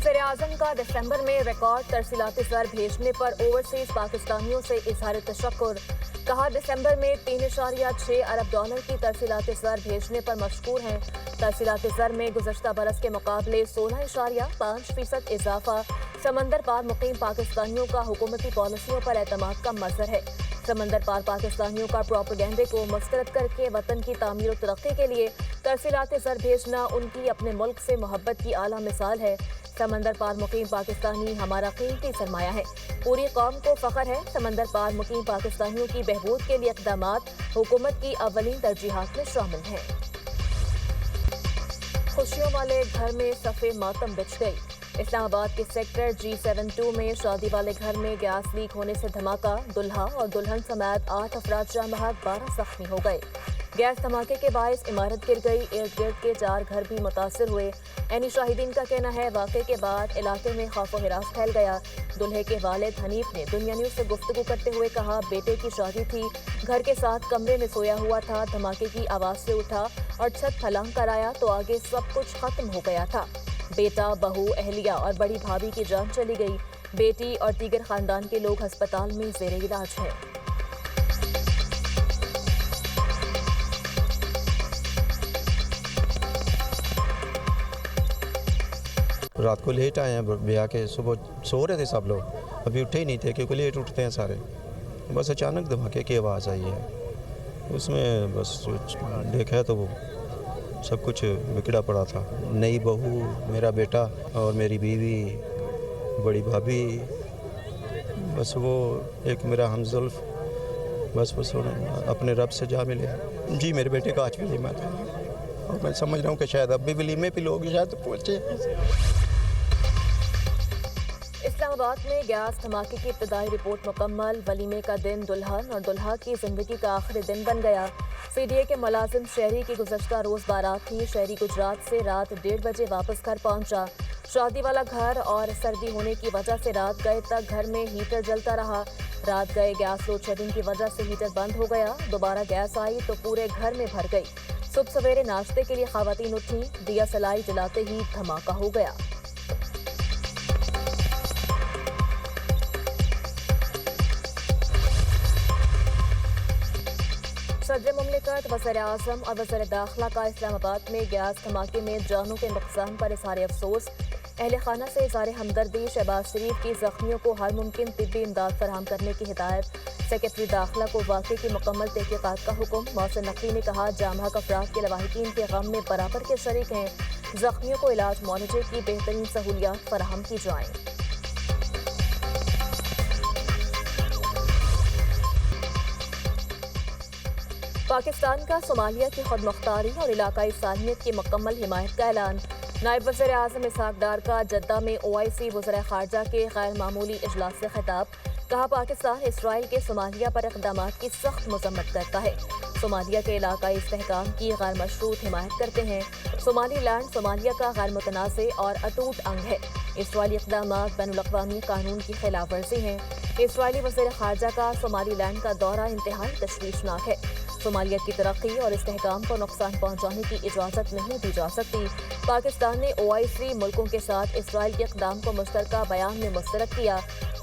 वज़ीर आज़म का दिसंबर में रिकॉर्ड तरसीलाती ज़र भेजने पर ओवरसीज पाकिस्तानियों से इज़हार तशक्कुर। कहा दिसंबर में 3.6 अरब डॉलर की तरसीलाती ज़र भेजने पर मशकूर हैं। तरसीलाती ज़र में गुज़श्ता बरस के मुकाबले 16.5% इजाफा। समंदर पार मुकीम पाकिस्तानियों का हुकूमती पॉलिसियों पर एतमाद का मज़हर है। समंदर पार पाकिस्तानियों का प्रोपेगेंडे को मुस्तरद करके वतन की तामीर और तरक्की के लिए तरसीलाती ज़र भेजना उनकी अपने मुल्क से मोहब्बत की आला मिसाल है। समंदर पार मुकीम पाकिस्तानी हमारा कीमती सरमाया है। पूरी कौम को फख्र है। समंदर पार मुकीम पाकिस्तानियों की बहबूद के लिए इक़दामात हुकूमत की अव्वलीन तरजीहात में शामिल हैं। खुशियों वाले घर में सफ़े मातम बिछ गई। इस्लामाबाद के सेक्टर G72 में शादी वाले घर में गैस लीक होने से धमाका। दुल्हा और दुल्हन समेत 8 अफराद जाँ बहक, 12 जख्मी हो गए। गैस धमाके के बायस इमारत गिर गई। इर्द गिर्द के 4 घर भी मुतासर हुए। ऐनी शाहिदीन का कहना है वाक़े के बाद इलाके में खौफ व हिरास फैल गया। दुल्हे के वालिद हनीफ ने दुनिया न्यूज़ से गुफ्तगू करते हुए कहा, बेटे की शादी थी, घर के साथ कमरे में सोया हुआ था, धमाके की आवाज़ से उठा और छत फलांग कर आया तो आगे सब कुछ खत्म हो गया था। बेटा, बहू, अहलिया और बड़ी भाभी की जान चली गई। बेटी और दीगर खानदान के लोग अस्पताल में ज़ेरे इलाज हैं। रात को लेट आए हैं ब्याह के, सुबह सो रहे थे सब लोग, अभी उठे ही नहीं थे क्योंकि लेट उठते हैं सारे। बस अचानक धमाके की आवाज़ आई है, उसमें बस देखा तो वो सब कुछ बिगड़ा पड़ा था। नई बहू, मेरा बेटा और मेरी बीवी, बड़ी भाभी, बस वो एक मेरा हमज़ुल्फ़, बस अपने रब से जा मिले। जी मेरे बेटे का आज वलीमा था और मैं समझ रहा हूँ कि शायद अब भी वलीमे पे लोग शायद पहुँचे। इस्लामाबाद में गैस धमाके की इब्तदाई रिपोर्ट मुकम्मल। वलीमे का दिन दुल्हन और दुल्हा की जिंदगी का आखिरी दिन बन गया। CDA के मुलाजिम शहरी की गुज़श्ता रोज़ बारात थी। शहरी गुजरात से रात 1:30 बजे वापस घर पहुंचा। शादी वाला घर और सर्दी होने की वजह से रात गए तक घर में हीटर जलता रहा। रात गए गैस लोड शेडिंग की वजह से हीटर बंद हो गया। दोबारा गैस आई तो पूरे घर में भर गई। सुबह सवेरे नाश्ते के लिए खवातीन उठी, दिया सलाई जलाते ही धमाका हो गया। सदर मुमलिकत, वज़ीर आज़म और वज़ीर दाखिला का इस्लामाबाद में गैस धमाके में जानों के नुकसान पर इज़हार अफसोस। अहले खाना से इज़हार हमदर्दी। शहबाज शरीफ की जख्मियों को हर मुमकिन तिब्बी इमदाद फराहम करने की हिदायत। सेक्रेटरी दाखिला को वाक़े की मुकम्मल तहक़ीक़ात का हुक्म। मौसम नकवी ने कहा, जामहा अफराद के लवाहिकीन के गम में बराबर के शरीक हैं। जख्मियों को इलाज मुआवजे की बेहतरीन सहूलियात फराहम की जाएँ। पाकिस्तान का सोमालिया की खुदमुख्तारी और इलाकाई सालमियत की मुकम्मल हिमायत का ऐलान। नायब वज़ीर आज़म इसहाक डार का जद्दा में OIC वज़ीर ख़ारजा के गैर मामूली इजलास से खिताब। कहा, पाकिस्तान इसराइल के सोमालिया पर इक़दामात की सख्त मज़म्मत करता है। सोमालिया के इलाकाई इस्तेहकाम की गैर मशरूत हिमायत करते हैं। सोमालीलैंड सोमालिया का गैर मुतनाज़े और अटूट अंग है। इसराइली इक़दामात बैनुल-अक़वामी कानून की खिलाफ वर्जी हैं। इसराइली वज़ीर ख़ारजा का सोमालीलैंड का दौरा इंतहाई तशवीशनाक है। सोमालिया की तरक्की और इस्तेहकाम को नुकसान पहुँचाने की इजाज़त नहीं दी जा सकती। पाकिस्तान ने OIC मुल्कों के साथ इसराइल के इक़दाम को मुश्तरका बयान में मुस्तरद किया।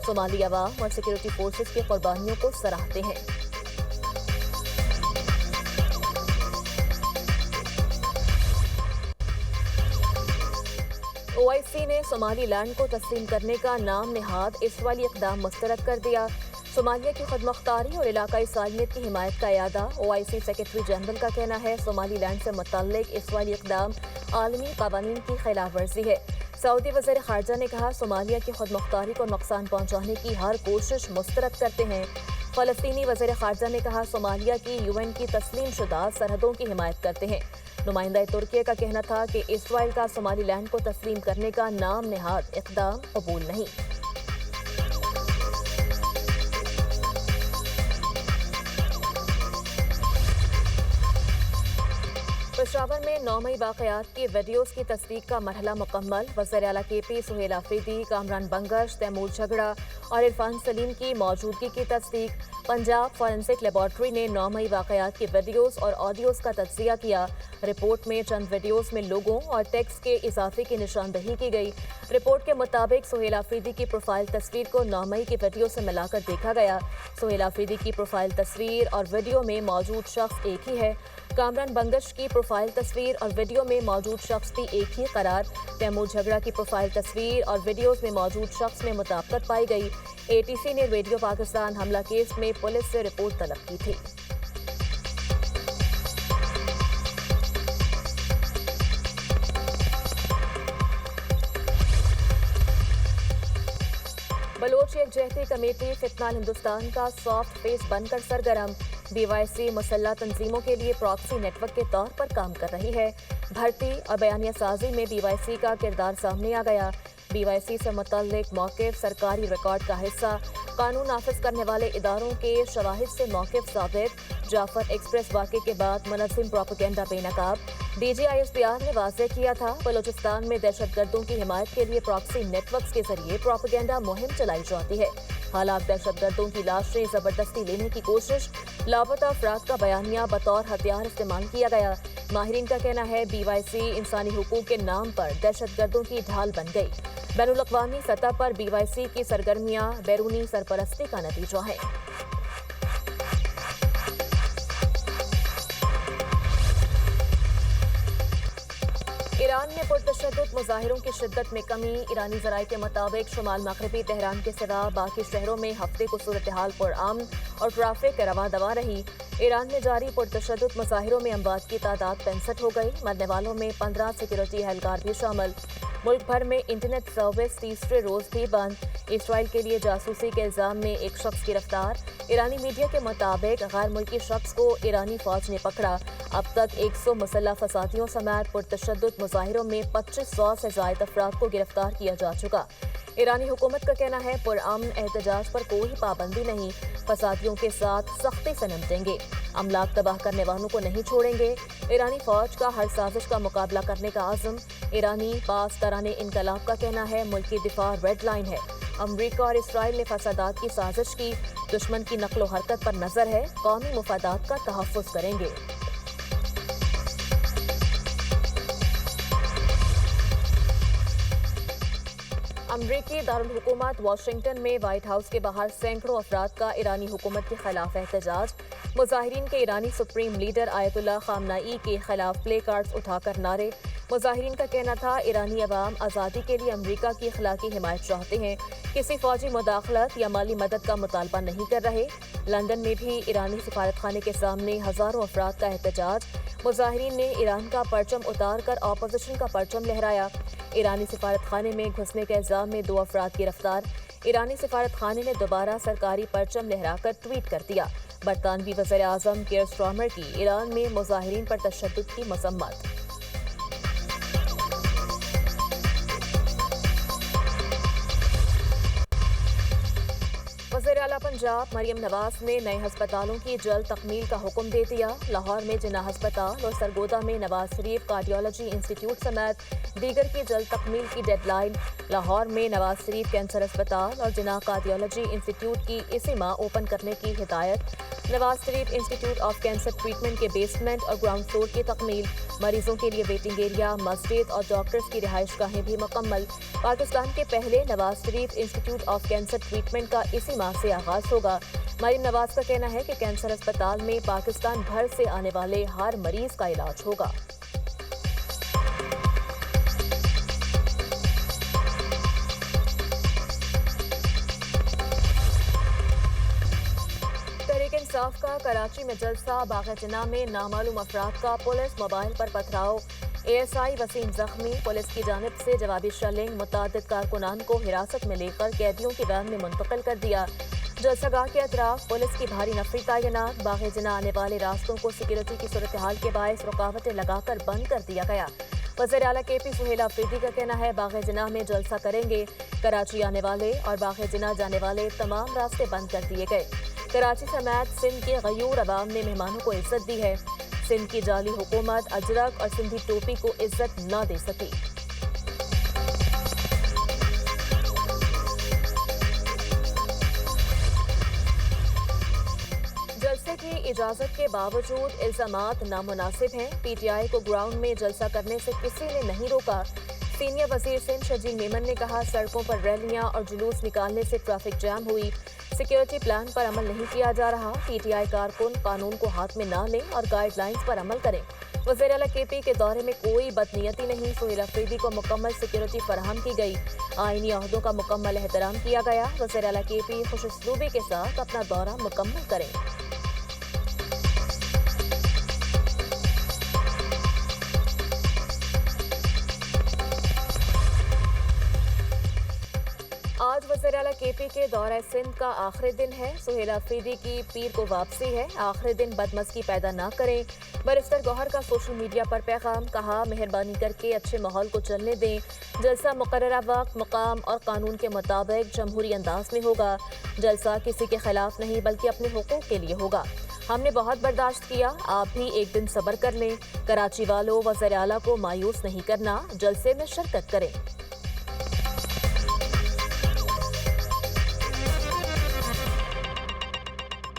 सोमाली अवाम और सिक्योरिटी फोर्सेस की कुर्बानियों को सराहते हैं। OIC ने सोमालीलैंड को तस्लीम करने का नाम निहाद इसराइली इक़दाम मुस्तरद कर दिया। सोमालिया की खुदमुख्तारी और इलाकाई सालमियत की हिमायत का इयादा। OIC सेक्रेटरी जनरल का कहना है, सोमालीलैंड से मुतल्लिक इसराइली इक़दाम आलमी क़वानीन की खिलाफ वर्जी है। सऊदी वज़ीर ख़ारजा ने कहा, सोमालिया की खुदमुख्तारी को नुकसान पहुँचाने की हर कोशिश मुस्तरद करते हैं। फ़लस्तीनी वज़ीर ख़ारजा ने कहा, सोमालिया की UN की तस्लीम शुदा सरहदों की हिमायत करते हैं। नुमाइंदा तुर्की का कहना था कि इसराइल का सोमालीलैंड को तस्लीम करने का नाम नेहाद इक़दाम कबूल नहीं। पेशावर में 9 मई वाक़यात की वीडियोज़ की तस्दीक का मरहला मुकम्मल। वज़ीर आला KP सुहेल आफरीदी, कामरान बंगश, तैमूर झगड़ा और इरफान सलीम की मौजूदगी की तस्दीक। पंजाब फॉरेंसिक लेबॉर्ट्री ने 9 मई वाकयात की वीडियोस और ऑडियोस का तज्जिया किया। रिपोर्ट में चंद वीडियोस में लोगों और टेक्स्ट के इजाफे की निशानदही की गई। रिपोर्ट के मुताबिक सुहेल आफरीदी की प्रोफाइल तस्वीर को 9 मई की वीडियो से मिलाकर देखा गया। सुहेल आफरीदी की प्रोफाइल तस्वीर और वीडियो में मौजूद शख्स एक ही है। कामरान बंगश की प्रोफाइल तस्वीर और वीडियो में मौजूद शख्स भी एक ही करार। तैमूर झगड़ा की प्रोफाइल तस्वीर और वीडियोस में मौजूद शख्स में मुताबिकत पाई गई। एटीसी ने रेडियो पाकिस्तान हमला केस में पुलिस से रिपोर्ट तलब की थी। बलोच यकजहती कमेटी फितनाल हिंदुस्तान का सॉफ्ट फेस बनकर सरगर्म। BYC मुसल्लह तंजीमों के लिए प्रॉक्सी नेटवर्क के तौर पर काम कर रही है। भर्ती और बयानिया साजी में BYC का किरदार सामने आ गया। BYC से मुतल्लिक मौक़िफ़ सरकारी रिकॉर्ड का हिस्सा। कानून नाफिज करने वाले इदारों के शवाहिद से मौक़िफ़ साबित। जाफर एक्सप्रेस वाक़े के बाद मुनज़्ज़म प्रोपेगेंडा बेनकाब। DGISPR ने वाज़ेह किया था बलूचिस्तान में दहशतगर्दों की हिमायत के लिए प्रॉक्सी नेटवर्क्स के जरिए प्रोपेगेंडा मुहिम चलाई जाती है। हालात दहशतगर्दों की लाशें जबरदस्ती लेने की कोशिश। लापता अफराद का बयानिया बतौर हथियार इस्तेमाल किया गया। माहिरीन का कहना है BYC इंसानी हुकूक के नाम पर दहशतगर्दों की ढाल बन गई। बैनुल-अक़वामी सतह पर BYC की सरगर्मियां बैरूनी सरपरस्ती का नतीजा है। ईरान में पुरतशद्दुद मुजाहिरों की शिद्दत में कमी। ईरानी ज़राए के मुताबिक शुमाल मगरबी तेहरान के सिवा बाकी शहरों में हफ्ते को सूरत हाल पुरअमन और ट्रैफिक रवा दवा रही। ईरान में जारी पुरतशद्दुद मुजाहिरों में अमवात की तादाद 65 हो गई। मरने वालों में 15 सिक्योरिटी एहलकार भी शामिल। मुल्क भर में इंटरनेट सर्विस तीसरे रोज भी बंद। इसराइल के लिए जासूसी के इल्जाम में एक शख्स गिरफ्तार। ईरानी मीडिया के मुताबिक गैर मुल्की शख्स को ईरानी फौज ने पकड़ा। अब तक 100 मुसल्लह फसादियों समेत पुरतशद्दुद मुजाहिरों में 2500 से ज़ायद अफराद को गिरफ्तार किया जा चुका। ईरानी हुकूमत का कहना है पुरअमन एहतजाज पर कोई पाबंदी नहीं। फसादियों के साथ सख्ती से निपटेंगे। अमलाक तबाह करने वालों को नहीं छोड़ेंगे। ईरानी फौज का हर साजिश का मुकाबला करने का आज़म। ईरानी पास तराने इनकलाब का कहना है मुल्क की दिफा रेड लाइन है। अमरीका और इसराइल ने फसादात की साजिश की। दुश्मन की नक्लो हरकत पर नजर है। कौमी मुफादात का तहफ़्फ़ुज़ करेंगे। अमरीकी दारुल हुकूमत वाशिंगटन में व्हाइट हाउस के बाहर सैकड़ों अफराद का ईरानी हुकूमत के खिलाफ एहतजाज। मुजाहिरीन के ईरानी सुप्रीम लीडर आयतुल्लाह खामनाई के खिलाफ प्ले कार्ड्स उठाकर नारे। मुजाहिरीन का कहना था ईरानी अवाम आज़ादी के लिए अमरीका की अखलाकी हिमायत चाहते हैं। किसी फौजी मुदाखलत या माली मदद का मुतालबा नहीं कर रहे। लंदन में भी ईरानी सिफारत खाने के सामने हज़ारों अफराद का एहतजाज। मुजाहिरीन ने ईरान का परचम उतार कर अपोजिशन का परचम लहराया। ईरानी सिफारत खाने में घुसने के इल्जाम में 2 अफराद गिरफ्तार। ईरानी सिफारत खाने ने दोबारा सरकारी परचम लहराकर ट्वीट कर दिया। बरतानवी वज़ीर आज़म कीर स्टारमर की ईरान में मुजाहिरीन पर तशद्दुद की मज़म्मत। वज़ीर आला पंजाब मरियम नवाज ने नए हस्पतालों की जल्द तकमील का हुक्म दे दिया। लाहौर में जिन्ना हस्पताल और सरगोदा में नवाज शरीफ कार्डियोलॉजी इंस्टीट्यूट समेत दीगर की जल्द तकमील की डेडलाइन। लाहौर में नवाज शरीफ कैंसर अस्पताल और जिन्ना कार्डियोलॉजी इंस्टीट्यूट की इसी माह ओपन करने की हिदायत। Nawaz Sharif institute of cancer treatment के बेसमेंट और ग्राउंड फ्लोर की तकमील। मरीजों के लिए वेटिंग एरिया, मस्जिद और डॉक्टर्स की रिहाइश गाहें भी मुकम्मल। पाकिस्तान के पहले Nawaz Sharif institute of cancer treatment का इसी माह से आगाज होगा। मरियम नवाज का कहना है कि कैंसर अस्पताल में पाकिस्तान भर से आने वाले हर मरीज का इलाज होगा। तहरीक इंसाफ का कराची में जलसा। बाग़-ए-जिन्ना में नामालूम अफराद का पुलिस मोबाइल पर पथराव। ASI वसीम जख्मी। पुलिस की जानिब से जवाबी शेलिंग। मुतादिद कारकुनान को हिरासत में लेकर कैदियों की वैन में मुंतकिल कर दिया। जलसागाह के अतराफ पुलिस की भारी नफरी तैनात। बाग़-ए-जिन्ना आने वाले रास्तों को सिक्योरिटी की सूरत हाल के बायस रुकावटें लगाकर बंद कर दिया गया। वज़ीर आला KP सुहेल आफरीदी का कहना है बाग़-ए-जिन्ना में जलसा करेंगे। कराची आने वाले और बाग़-ए-जिन्ना जाने वाले तमाम रास्ते बंद कर दिए गए। कराची समेत सिंध के गयूर अवाम ने मेहमानों को इज्जत दी है। सिंध की जाली हुकूमत अजरक और सिंधी टोपी को इज्जत न दे सकी। इजाजत के बावजूद इल्जामात नामुनासिब हैं। पीटीआई को ग्राउंड में जलसा करने से किसी ने नहीं रोका। सीनियर वजीर सिंध शजील मेमन ने कहा, सड़कों पर रैलियां और जुलूस निकालने से ट्रैफिक जैम हुई। सिक्योरिटी प्लान पर अमल नहीं किया जा रहा। पीटीआई कारकुन कानून को हाथ में ना लें और गाइडलाइंस पर अमल करें। वज़ीर आला केपी के दौरे में कोई बदनीयती नहीं। सुहेल अफरीदी को मुकम्मल सिक्योरिटी फराहम की गई। आईनी अहदों का मुकम्मल एहतराम किया गया। वज़ीर आला केपी खुशउस्लूबी के साथ अपना दौरा मुकम्मल करें। आज वज़ीर आला केपी के दौरा सिंध का आखिरी दिन है। सुहेल अफरीदी की पीर को वापसी है। आखिरी दिन बदमज़गी पैदा ना करें। बैरिस्टर गौहर का सोशल मीडिया पर पैगाम, कहा, मेहरबानी करके अच्छे माहौल को चलने दें। जलसा मुकर्ररा वक्त, मुकाम और कानून के मुताबिक जमहूरी अंदाज में होगा। जलसा किसी के खिलाफ नहीं बल्कि अपने हुकूक के लिए होगा। हमने बहुत बर्दाश्त किया, आप भी एक दिन सब्र कर लें। कराची वालों, वज़ीर आला को मायूस नहीं करना, जलसे में शिरकत करें।